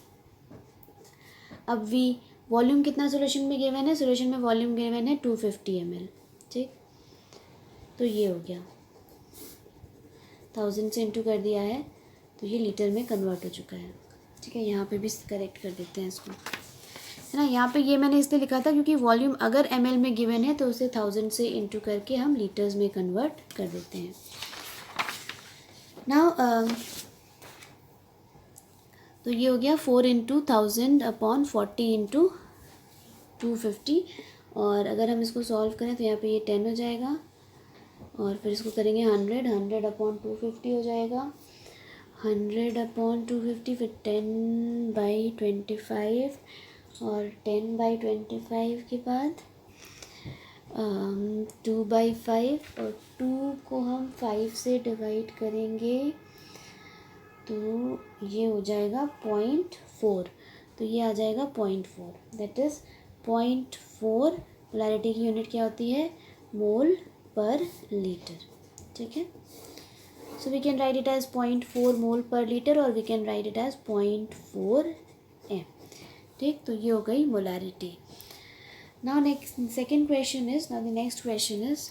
अब V वॉल्यूम कितना सोल्यूशन में गिवन है? सोल्यूशन में वॉल्यूम गिवन है 250 ml। ठीक, तो ये हो गया 1000 से इंटू कर दिया है तो ये लीटर में कन्वर्ट हो चुका है। ठीक है, यहाँ पे भी करेक्ट कर देते हैं इसको, है ना। यहाँ पे ये मैंने इसलिए लिखा था क्योंकि वॉल्यूम अगर ml में गिवन है तो उसे 1000 से इंटू करके हम लीटर्स में कन्वर्ट कर देते हैं। नाउ तो ये हो गया 4 इंटू 1000 अपॉन 40 इंटू 250। और अगर हम इसको सॉल्व करें तो यहाँ पे ये 10 हो जाएगा और फिर इसको करेंगे 100 अपॉन 250 हो जाएगा। 100 अपॉन 250 फिर 10/25 और 10/25 के बाद 2/5 और 2 को हम 5 से डिवाइड करेंगे तो ये हो जाएगा 0.4। तो ये आ जाएगा 0.4, दैट इज़ 0.4। पोलैरिटी की यूनिट क्या होती है? Mole per litre. ठीक है, so we can write it as 0.4 mole per litre और we can write it as 0.4 m। ठीक, तो ये हो गई molarity. Now next second question is, now the next question is,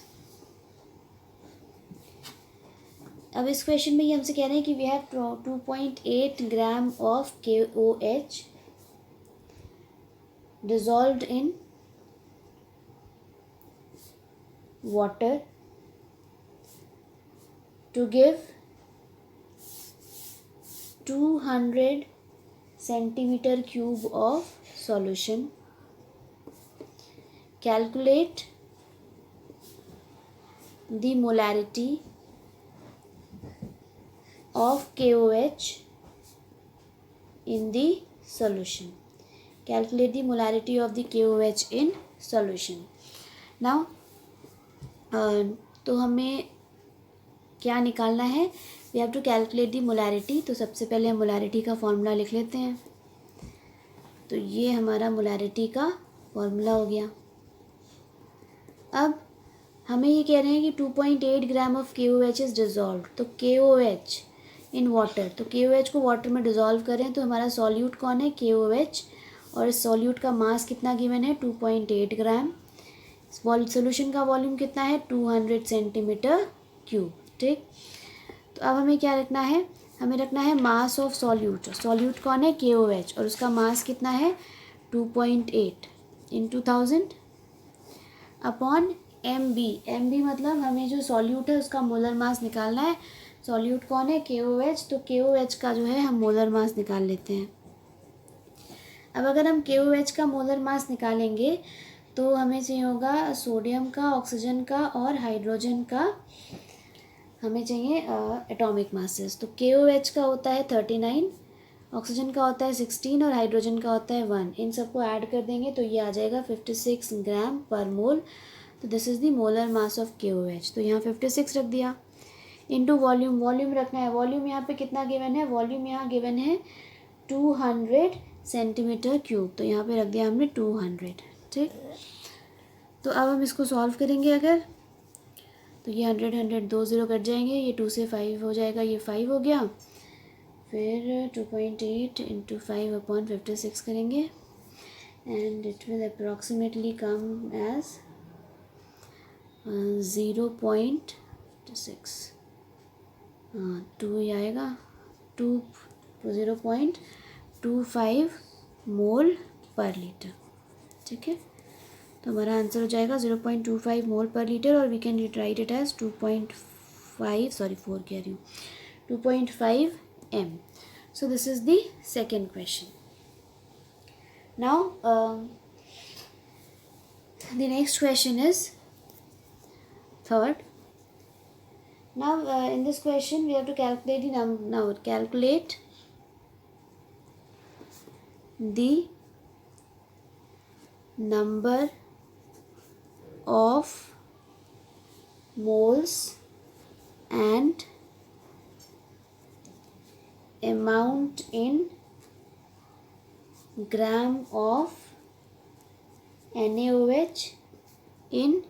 अब इस क्वेश्चन में ये हमसे कह रहे हैं कि we have 2.8 gram of KOH dissolved in water to give 200 centimeter cube of solution. Calculate the molarity of KOH in the solution. Calculate the molarity of the KOH in solution. Now तो हमें क्या निकालना है? We have to calculate the molarity. तो सबसे पहले हम मोलैरिटी का फॉर्मूला लिख लेते हैं। तो ये हमारा मोलैरिटी का फॉर्मूला हो गया। अब हमें ये कह रहे हैं कि 2.8 gram of KOH is dissolve. तो KOH इन वाटर, तो KOH को वाटर में डिज़ोल्व करें तो हमारा सॉल्यूट कौन है? KOH। और इस सॉल्यूट का मास कितना गिवन है? 2.8 ग्राम। सॉल्यूशन का वॉल्यूम कितना है? 200 सेंटीमीटर क्यूब। ठीक, तो अब हमें क्या रखना है? हमें रखना है मास ऑफ सॉल्यूट। सॉल्यूट कौन है? KOH। और उसका मास कितना है? 2.8 इंटू 1000 अपॉन MB। MB मतलब हमें जो सॉल्यूट है उसका मोलर मास निकालना है। सॉल्यूट कौन है? KOH। तो KOH का जो है हम मोलर मास निकाल लेते हैं। अब अगर हम KOH का मोलर मास निकालेंगे तो हमें चाहिए होगा सोडियम का, ऑक्सीजन का और हाइड्रोजन का हमें चाहिए एटॉमिक मासेस। तो KOH का होता है 39, ऑक्सीजन का होता है 16 और हाइड्रोजन का होता है 1। इन सबको ऐड कर देंगे तो ये आ जाएगा 56 ग्राम पर मोल। तो this is the molar mass of KOH। तो यहाँ 56 रख दिया इंटू वॉल्यूम। वॉल्यूम रखना है, वॉल्यूम यहाँ पे कितना गिवन है? वॉल्यूम यहाँ गिवन है 200 सेंटीमीटर क्यूब। तो यहाँ पे रख दिया हमने 200। ठीक, तो अब हम इसको सॉल्व करेंगे। अगर तो ये 100 दो ज़ीरो कट जाएंगे, ये 2 से 5 हो जाएगा, ये 5 हो गया। फिर 2.8 इंटू 5/56 करेंगे and it will approximately come as 0.6, हाँ 2 ही आएगा, 0.25 मोल पर लीटर। ठीक है, तो हमारा आंसर हो जाएगा 0.25 मोल पर लीटर, और we can write it as 2.5, sorry 4 कह रही हूँ, 2.5 m. So this is the second question. Now the next question is third. Now in this question we have to calculate calculate the number of moles and amount in gram of NaOH in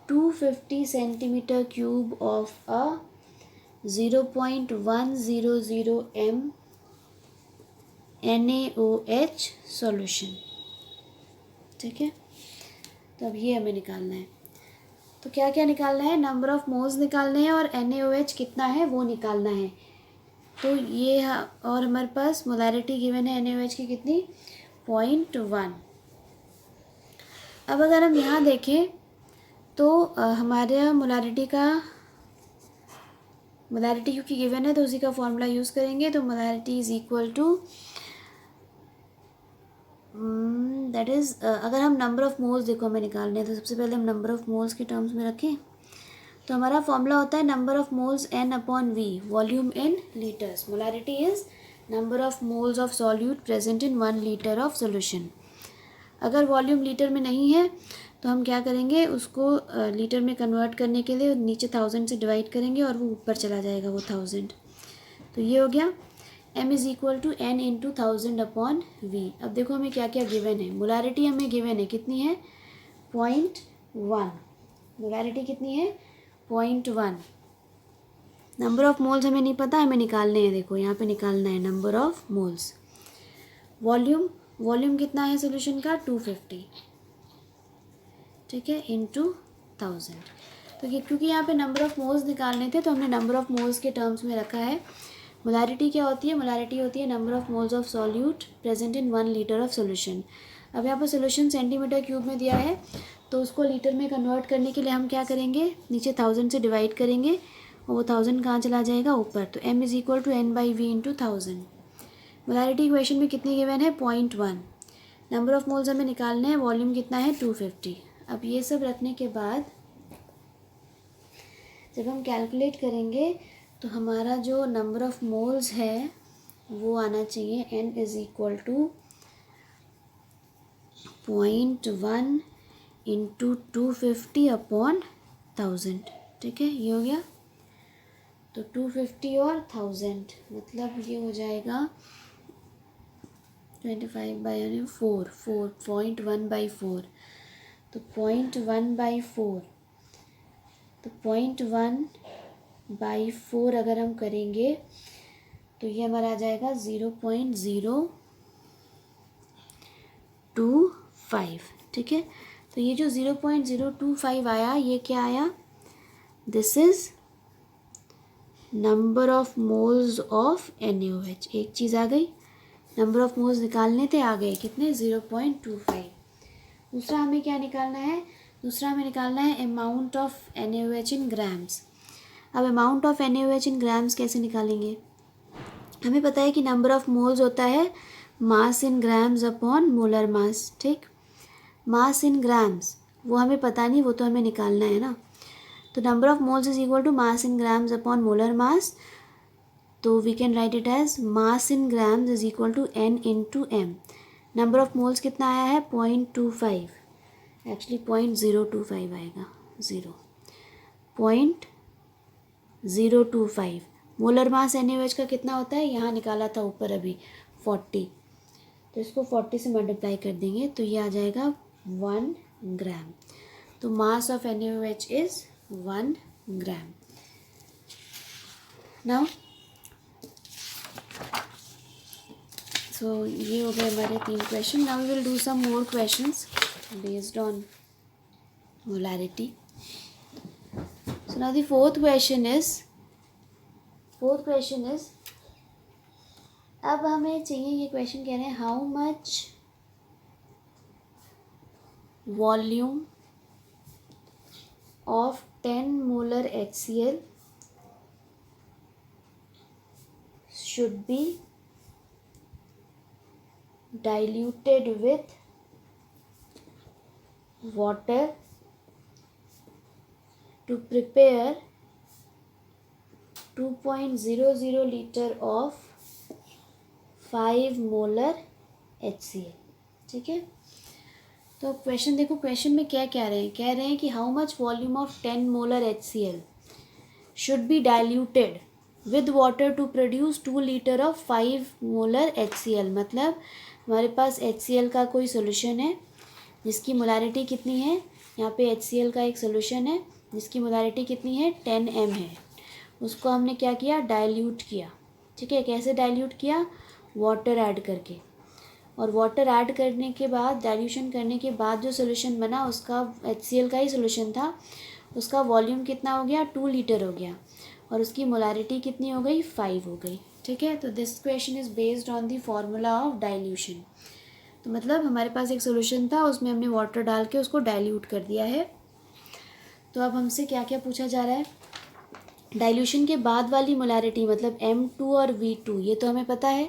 250 centimeter cube of a 0.100 m NaOH solution. ठीक है, तो अब ये हमें निकालना है। तो क्या क्या निकालना है, नंबर ऑफ मोल्स निकालने हैं और NaOH कितना है वो निकालना है। तो ये और हमारे पास मोलैरिटी गिवन है NaOH की कितनी, 0.1। अब अगर हम यहाँ देखें तो हमारे मोलैरिटी क्योंकि गिवन है तो उसी का फॉर्मूला यूज़ करेंगे। तो molarity is equal to that is, अगर हम नंबर ऑफ़ मोल्स देखो हमें निकालने हैं तो सबसे पहले हम नंबर ऑफ़ मोल्स के टर्म्स में रखें। तो हमारा फॉर्मूला होता है number of moles N/V, volume in litres. Molarity is number of moles of solute present in 1 litre of solution. अगर वॉल्यूम लीटर में नहीं है तो हम क्या करेंगे, उसको लीटर में कन्वर्ट करने के लिए नीचे 1000 से डिवाइड करेंगे और वो ऊपर चला जाएगा वो 1000। तो ये हो गया m is equal to n into 1000/V। अब देखो हमें क्या क्या गिवन है। मोलैरिटी हमें गिवन है कितनी है, 0.1। मोलैरिटी कितनी है, 0.1। नंबर ऑफ़ मोल्स हमें नहीं पता, हमें निकालने हैं। देखो यहाँ पे निकालना है नंबर ऑफ़ मोल्स। वॉल्यूम कितना है सोल्यूशन का, 250, ठीक है, इंटू 1000। तो ये क्योंकि यहाँ पे नंबर ऑफ़ मोल्स निकालने थे तो हमने नंबर ऑफ़ मोल्स के टर्म्स में रखा है। मोलैरिटी क्या होती है, मोलैरिटी होती है number of moles of solute present in 1 litre of solution. अब यहाँ पर सोल्यूशन सेंटीमीटर क्यूब में दिया है तो उसको लीटर में कन्वर्ट करने के लिए हम क्या करेंगे, नीचे 1000 से डिवाइड करेंगे और वो 1000 कहाँ चला जाएगा, ऊपर। तो m is equal to N/V into 1000। Molarity equation में कितनी गिवन है, 0.1। नंबर ऑफ़ मोल्स हमें निकालना है, वॉल्यूम कितना है, 250। अब ये सब रखने के बाद जब हम कैलकुलेट करेंगे तो हमारा जो नंबर ऑफ़ मोल्स है वो आना चाहिए n is equal to 0.1 into 250/1000। ठीक है, ये हो गया। तो 250 और 1000 मतलब ये हो जाएगा 25/4, 0.1/4। तो 0.1/4, तो 0.1/4 अगर हम करेंगे तो ये हमारा आ जाएगा 0.025। ठीक है, तो ये जो 0.025 आया, ये क्या आया, this is number of moles of NaOH। एक चीज़ आ गई, नंबर ऑफ़ मोल्स निकालने थे, आ गए कितने, 0.25। दूसरा हमें क्या निकालना है, दूसरा हमें निकालना है amount of NaOH in grams. अब amount of NaOH in grams कैसे निकालेंगे, हमें पता है कि नंबर ऑफ़ मोल्स होता है mass in grams upon molar mass. ठीक, मास इन ग्राम्स वो हमें पता नहीं, वो तो हमें निकालना है ना। तो number of moles is equal to mass in grams upon molar mass. तो we can write it as mass in grams is equal to n into m। Number of moles कितना आया है, 0.25, एक्चुअली 0.025 आएगा, 0.025। मोलर मास NaOH का कितना होता है, यहाँ निकाला था ऊपर अभी 40, तो इसको 40 से मल्टीप्लाई कर देंगे तो ये आ जाएगा 1 ग्राम। तो mass of NaOH is 1 gram. Now so ये हो गए हमारे 3 question. Now we will do some more questions based on molarity. So now the fourth question is अब हमें चाहिए, ये क्वेश्चन कह रहे हैं how much volume of 10 molar HCl should be diluted with water to prepare 2.00 liter of 5 molar HCl. ठीक है, तो क्वेश्चन देखो, क्वेश्चन में क्या कह रहे हैं, कह रहे हैं कि how much volume of 10 molar HCl should be diluted with water to produce 2 litre of 5 molar HCl. मतलब हमारे पास HCl का कोई सोल्यूशन है जिसकी मोलारिटी कितनी है, यहाँ पे HCl का एक सोल्यूशन है जिसकी मोलारिटी कितनी है 10 m है. उसको हमने क्या किया, डाइल्यूट किया. ठीक है, कैसे डाइल्यूट किया, वाटर ऐड करके. और वाटर ऐड करने के बाद, डाइल्यूशन करने के बाद जो सोल्यूशन बना उसका HCl का ही सोल्यूशन था, उसका वॉल्यूम कितना हो गया 2 लीटर हो गया और उसकी मोलारिटी कितनी हो गई 5 हो गई. ठीक है, तो this question is based on the formula of dilution. तो मतलब हमारे पास एक सोल्यूशन था, उसमें हमने वाटर डाल के उसको डाइल्यूट कर दिया है. तो अब हमसे क्या क्या पूछा जा रहा है, डाइल्यूशन के बाद वाली मोलारिटी मतलब M2 और V2 ये तो हमें पता है,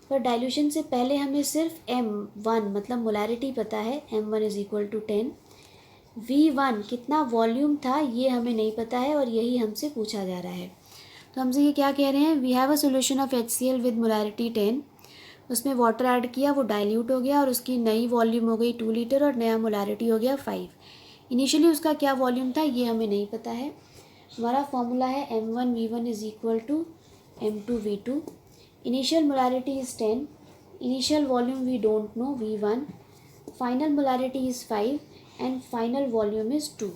पर डाइल्यूशन से पहले हमें सिर्फ M1 मतलब मोलारिटी पता है, M1 is equal to 10. V1 कितना वॉल्यूम था ये हमें नहीं पता है और यही हमसे पूछा जा रहा है. तो हमसे ये क्या कह रहे हैं, we have a solution of HCl with molarity 10. उसमें वाटर ऐड किया, वो डाइल्यूट हो गया और उसकी नई वॉल्यूम हो गई 2 लीटर और नया मोलारिटी हो गया 5. इनिशियली उसका क्या वॉल्यूम था ये हमें नहीं पता है. हमारा फॉर्मूला है M1V1 is equal to M2V2. Initial molarity is 10, initial volume we don't know V1, final molarity is 5 and final volume is 2.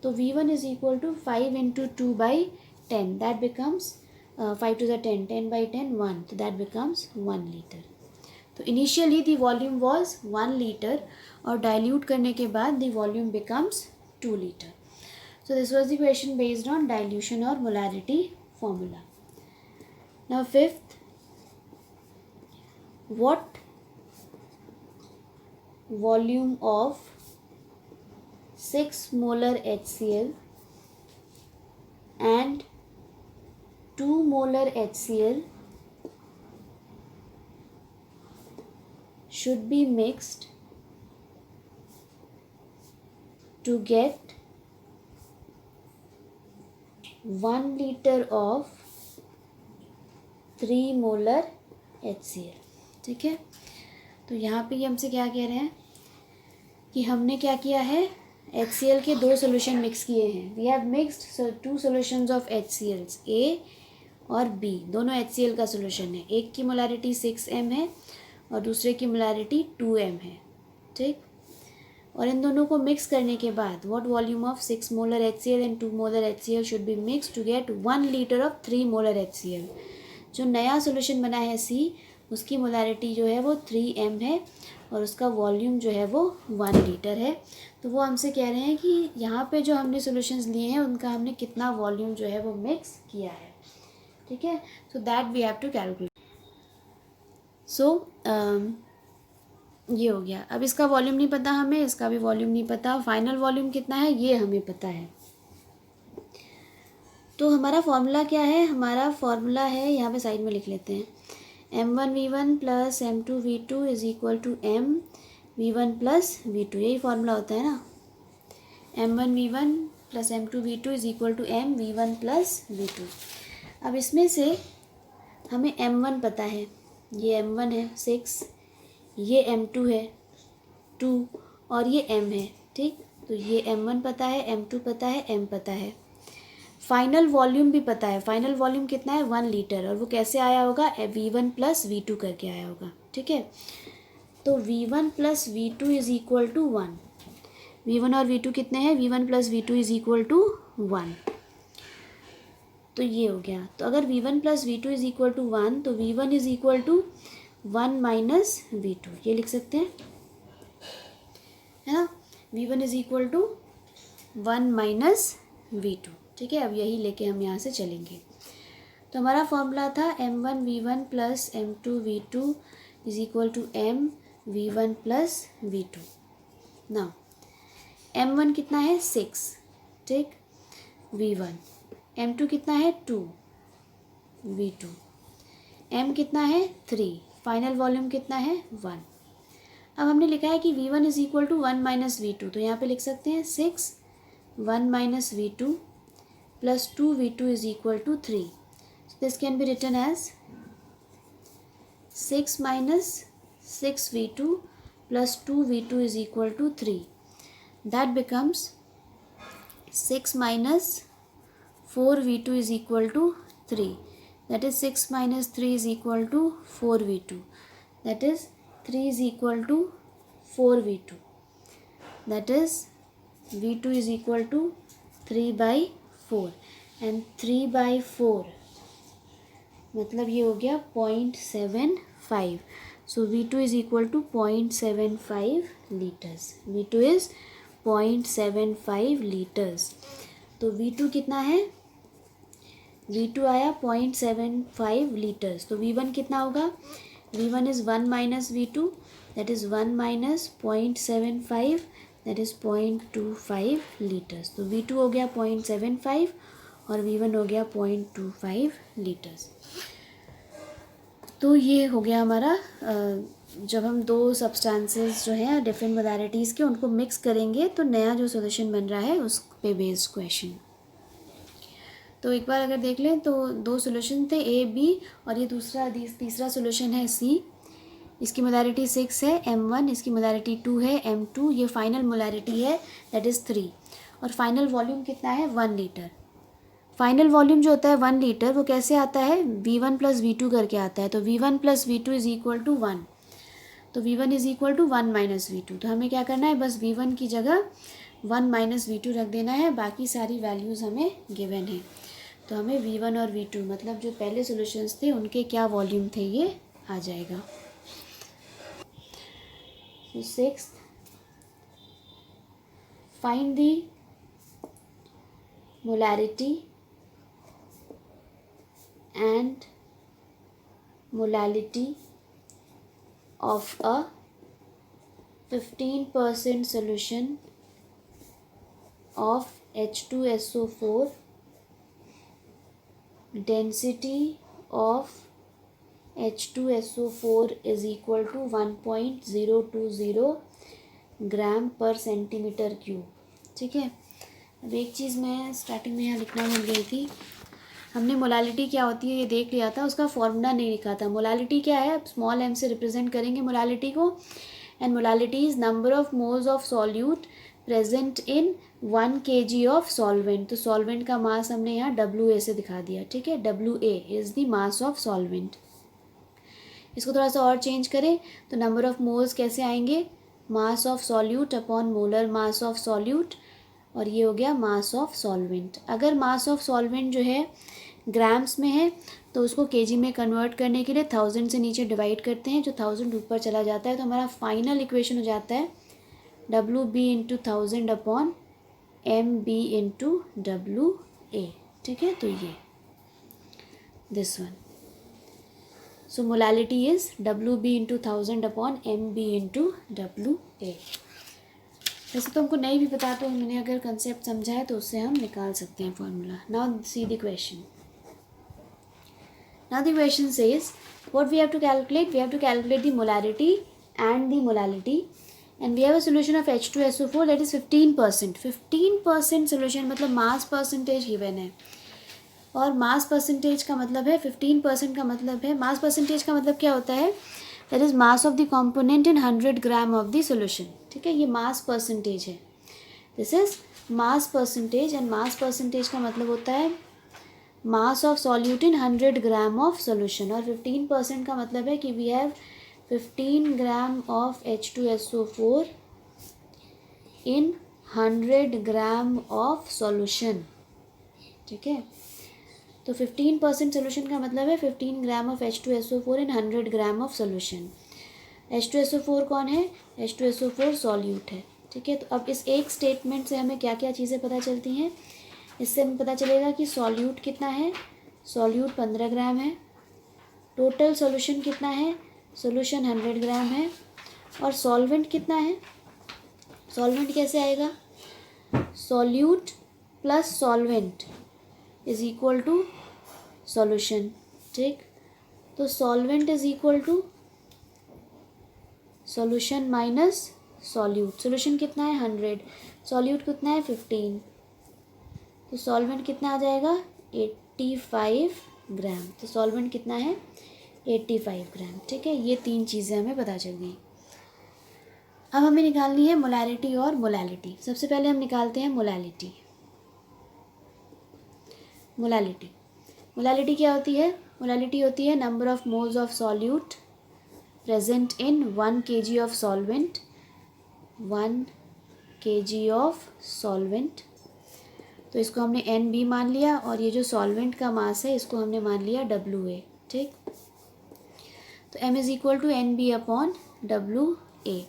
तो V1 is equal to 5 into 2 by 10, that becomes 5 to the 10, 10 by 10 1, so that becomes 1 liter. तो initially the volume was 1 litre और डाइल्यूट करने के बाद the volume becomes 2 litre. So this was the question based on dilution और molarity formula. Now fifth, what volume of 6 molar HCl and 2 molar HCl should be mixed to get 1 liter of 3 molar HCl. ठीक है, तो यहाँ पे ये हमसे क्या कह रहे हैं कि हमने क्या किया है, HCl के 2 सोल्यूशन मिक्स किए हैं. We have mixed 2 solutions of HCls, A और B. दोनों HCl का सोल्यूशन है. एक की मोलारिटी 6 m है और दूसरे की मोलारिटी 2 m है. ठीक, और इन दोनों को मिक्स करने के बाद what volume of 6 molar HCl and 2 molar HCl should be mix to get 1 litre of 3 molar HCl. जो नया सोल्यूशन बना है C, उसकी मोलारिटी जो है वो 3 m है और उसका वॉल्यूम जो है वो 1 लीटर है. तो वो हमसे कह रहे हैं कि यहाँ पे जो हमने सॉल्यूशंस लिए हैं उनका हमने कितना वॉल्यूम जो है वो मिक्स किया है. ठीक है, so that we have to calculate. सो ये हो गया. अब इसका वॉल्यूम नहीं पता हमें, इसका भी वॉल्यूम नहीं पता, फाइनल वॉल्यूम कितना है ये हमें पता है. तो हमारा फॉर्मूला क्या है, हमारा फॉर्मूला है, यहाँ पे साइड में लिख लेते हैं, M1V1 plus M2V2 is equal to MV1 plus V2. यही फॉर्मूला होता है ना, M1V1 plus M2V2 is equal to MV1 plus V2. अब इसमें से हमें M1 पता है, ये M1 है 6, ये M2 है 2 और ये M है. ठीक, तो ये M1 पता है, M2 पता है, M पता है. फाइनल वॉल्यूम भी पता है, फाइनल वॉल्यूम कितना है 1 लीटर, और वो कैसे आया होगा V1 प्लस V2 करके आया होगा. ठीक है, तो V1 plus V2 is equal to 1. V1 और V2 कितने हैं, V1 plus V2 is equal to 1। तो ये हो गया। तो अगर V1 plus V2 is equal to 1 तो V1 is equal to 1 minus V2, ये लिख सकते हैं, है ना। V1 is equal to 1 minus V2, ठीक है। अब यही लेके हम यहाँ से चलेंगे। तो हमारा फॉर्मूला था M1V1 plus M2V2 is equal to MV1 plus V2। ना M1 कितना है 6, ठीक, V1, M2 कितना है 2, V2, M कितना है 3, फाइनल वॉल्यूम कितना है 1। अब हमने लिखा है कि V1 is equal to 1 minus V2, तो यहाँ पे लिख सकते हैं 6 1 minus V2 plus 2V2 is equal to 3। This can be written as 6 minus 6V2 plus 2V2 is equal to 3। That becomes 6 minus 4V2 is equal to 3. That is 6 minus 3 is equal to 4V2. That is 3 is equal to 4V2. That is V2 is equal to 3 by 4. And 3 by 4 मतलब ये हो गया 0.75. So V2 is equal to 0.75 liters. V2 is 0.75 liters. तो V2 कितना है, V2 आया 0.75 लीटर्स। तो V1 कितना होगा, V1 is 1 minus V2, that is 1 minus 0.75, that is 0.25 litres. तो V2 हो गया 0.75 और V1 हो गया 0.25 लीटर्स। तो ये हो गया हमारा जब हम दो सब्सटेंसेस जो हैं डिफरेंट मोडालिटीज़ के उनको मिक्स करेंगे तो नया जो सॉल्यूशन बन रहा है उस पे बेस्ड क्वेश्चन। तो एक बार अगर देख लें तो दो सॉल्यूशन थे A B और ये तीसरा सॉल्यूशन है C। इसकी मोडालिटी 6 है M1, इसकी मोडालिटी 2 है M2, ये फाइनल मोडालिटी है दैट इज़ 3 और फाइनल वॉल्यूम कितना है 1 लीटर। फाइनल वॉल्यूम जो होता है 1 लीटर वो कैसे आता है, V1 प्लस V2 करके आता है। तो V1 plus V2 is equal to 1, तो V1 is equal to 1 minus V2। तो हमें क्या करना है, बस V1 की जगह 1 माइनस V2 रख देना है, बाकी सारी वैल्यूज़ हमें गिवन है। तो हमें V1 और V2 मतलब जो पहले सॉल्यूशंस थे उनके क्या वॉल्यूम थे ये आ जाएगा। तो 6th, find the molarity and molality of a 15% solution of H2SO4, density of H2SO4 is equal to 1.020 ग्राम पर सेंटीमीटर क्यूब। ठीक है, अब एक चीज़ मैं स्टार्टिंग में यहाँ लिखना भूल गई थी, हमने मोलालिटी क्या होती है ये देख लिया था, उसका फॉर्मूला नहीं लिखा था। मोलालिटी क्या है, स्मॉल m से रिप्रेजेंट करेंगे मोलालिटी को, and molality is number of moles of solute present in 1 kg of solvent. तो सॉल्वेंट का मास हमने यहाँ WA से दिखा दिया, ठीक है, WA is the mass of solvent. इसको थोड़ा सा और चेंज करें तो नंबर ऑफ मोल्स कैसे आएंगे, मास of solute upon molar mass of solute, और ये हो गया मास ऑफ सॉल्वेंट। अगर मास ऑफ सॉल्वेंट जो है ग्राम्स में है तो उसको केजी में कन्वर्ट करने के लिए 1000 से नीचे डिवाइड करते हैं, जो 1000 ऊपर चला जाता है तो हमारा फाइनल इक्वेशन हो जाता है WB into 1000 upon MB into WA। ठीक है, तो ये this one, so molality is WB into 1000 upon MB into WA। वैसे तो हमको नहीं भी पता, तो मैंने अगर कंसेप्ट समझा है तो उससे हम निकाल सकते हैं formula. Now see the question. Now the question says what we have to calculate? We have to calculate the molarity and the molality, and we have a solution of H2SO4 that is 15%. 15% solution मतलब मास परसेंटेज गिवन है, और मास परसेंटेज का मतलब है 15% का मतलब है, मास परसेंटेज का मतलब क्या होता है, that is mass of the component in 100 gram of the solution. ठीक है, ये मास परसेंटेज है, this is mass percentage, and mass percentage का मतलब होता है mass of solute in 100 gram of solution, और 15% का मतलब है कि we have 15 gram of H2SO4 in 100 gram of solution, ठीक है। तो 15% सोल्यूशन का मतलब है 15 gram of H2SO4 in 100 gram of solution. H2SO4 कौन है? H2SO4 सॉल्यूट है, ठीक है। तो अब इस एक स्टेटमेंट से हमें क्या क्या चीज़ें पता चलती हैं? इससे हमें पता चलेगा कि सॉल्यूट कितना है, सॉल्यूट 15 ग्राम है, टोटल सॉल्यूशन कितना है, सॉल्यूशन 100 ग्राम है, और सॉल्वेंट कितना है, सॉल्वेंट कैसे आएगा, solute plus solvent is equal to solution, ठीक। तो solvent is equal to solution minus solute. Solution कितना है 100, सॉल्यूट कितना है 15, तो सॉल्वेंट कितना आ जाएगा 85 ग्राम। तो सॉल्वेंट कितना है 85 ग्राम, ठीक है। ये तीन चीज़ें हमें पता चल गई। अब हमें निकालनी है मोलैरिटी और मोलैलिटी। सबसे पहले हम निकालते हैं मोलैलिटी। मोलैलिटी मोलैलिटी क्या होती है? मोलैलिटी होती है number of moles of solute present in 1 kg of solvent, 1 kg of solvent. तो इसको हमने NB मान लिया, और ये जो सॉल्वेंट का मास है इसको हमने मान लिया WA, ठीक। तो M is equal to NB upon WA।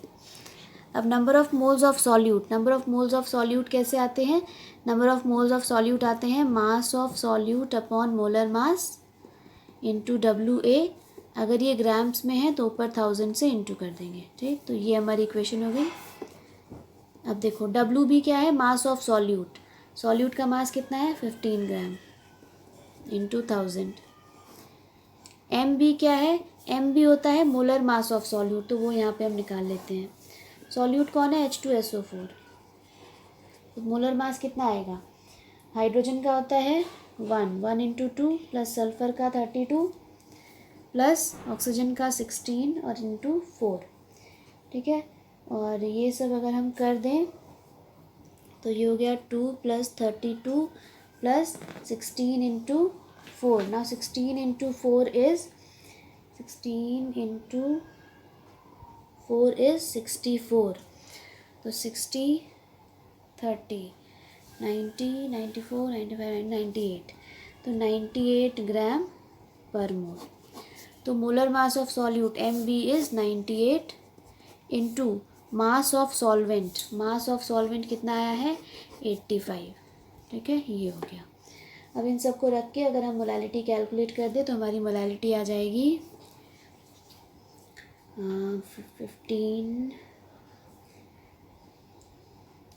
अब number of moles of solute, number of moles of solute कैसे आते हैं? Number of moles of solute आते हैं mass of solute upon molar mass into WA। अगर ये ग्राम्स में है तो ऊपर 1000 से इंटू कर देंगे, ठीक। तो ये हमारी इक्वेशन हो गई। अब देखो WB क्या है? Mass of solute. सॉल्यूट का मास कितना है 15 ग्राम इंटू 1000। MB क्या है? MB होता है मोलर मास ऑफ सॉल्यूट, तो वो यहाँ पे हम निकाल लेते हैं। सॉल्यूट कौन है? H2SO4। तो मोलर मास कितना आएगा? हाइड्रोजन का होता है 1 इंटू 2 प्लस सल्फर का 32 प्लस ऑक्सीजन का 16 और इंटू 4, ठीक है। और ये सब अगर हम कर दें तो ये हो गया 2 plus 32 plus 16 into 4। Now 16 into 4 is 64। तो 60 30 90 94 95 98, तो 98 ग्राम पर मोल। तो molar mass of solute MB is 98 into mass of solvent. Mass of solvent कितना आया है 85, ठीक है। ये हो गया। अब इन सबको रख के अगर हम मोलैलिटी कैलकुलेट कर दें तो हमारी मोलैलिटी आ जाएगी 15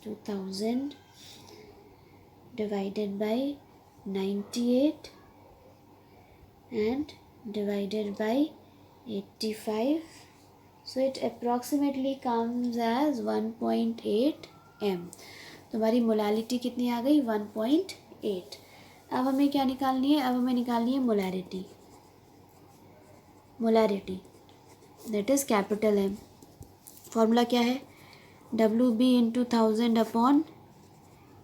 2000 divided by 98 and divided by 85, so it approximately comes as 1.8 m। तो हमारी मोलैलिटी कितनी आ गई 1.8। अब हमें क्या निकालनी है? अब हमें निकालनी है molarity. Molarity that is capital M। Formula क्या है? WB into 1000 upon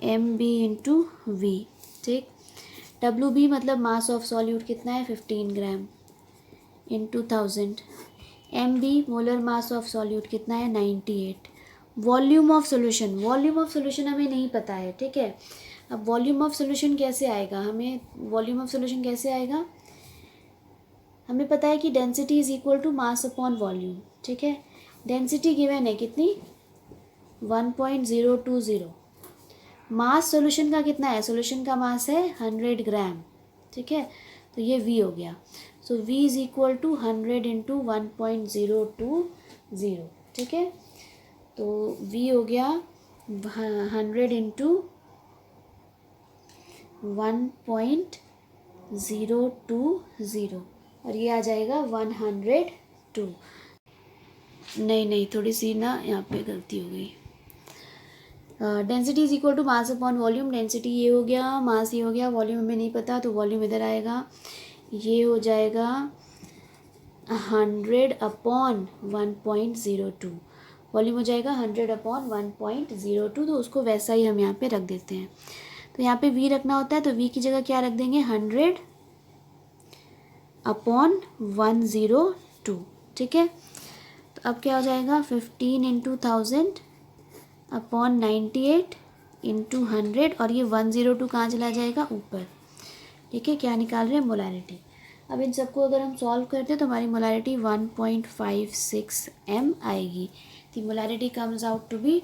MB into V, ठीक। WB मतलब मास ऑफ सॉल्यूट कितना है 15 gram into 1000। MB molar mass of solute कितना है 98। Volume of solution, volume of solution हमें नहीं पता है, ठीक है। अब वॉल्यूम ऑफ सोल्यूशन कैसे आएगा? हमें वॉल्यूम ऑफ सोल्यूशन कैसे आएगा? हमें पता है कि density is equal to mass upon volume, ठीक है। डेंसिटी गिवन है कितनी 1.020। मास सॉल्यूशन का कितना है? सॉल्यूशन का मास है 100 ग्राम, ठीक है। तो ये V हो गया। So V is equal to 100 into 1.020, ठीक है। तो V हो गया 100 इंटू 1.020, और ये आ जाएगा 102। नहीं, थोड़ी सी ना यहाँ पे गलती हो गई। Density is equal to mass upon volume. Density ये हो गया, मास ये हो गया, वॉल्यूम हमें नहीं पता तो वॉल्यूम इधर आएगा। ये हो जाएगा 100 अपॉन 1.02। वॉल्यूम हो जाएगा 100 अपॉन 1.02, तो उसको वैसा ही हम यहाँ पे रख देते हैं। तो यहाँ पे V रखना होता है तो V की जगह क्या रख देंगे 100 अपॉन 102, ठीक है। तो अब क्या हो जाएगा 15 इंटू 1000 अपॉन 98 इंटू 100 और ये 102 कहाँ चला जाएगा ऊपर। ठीक है, क्या निकाल रहे हैं मोलैरिटी। अब इन सबको अगर हम सॉल्व करते हैं तो हमारी मोलैरिटी 1.56 m आएगी। The molarity comes out to be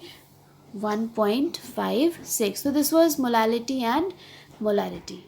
1.56। So this was molality and molarity.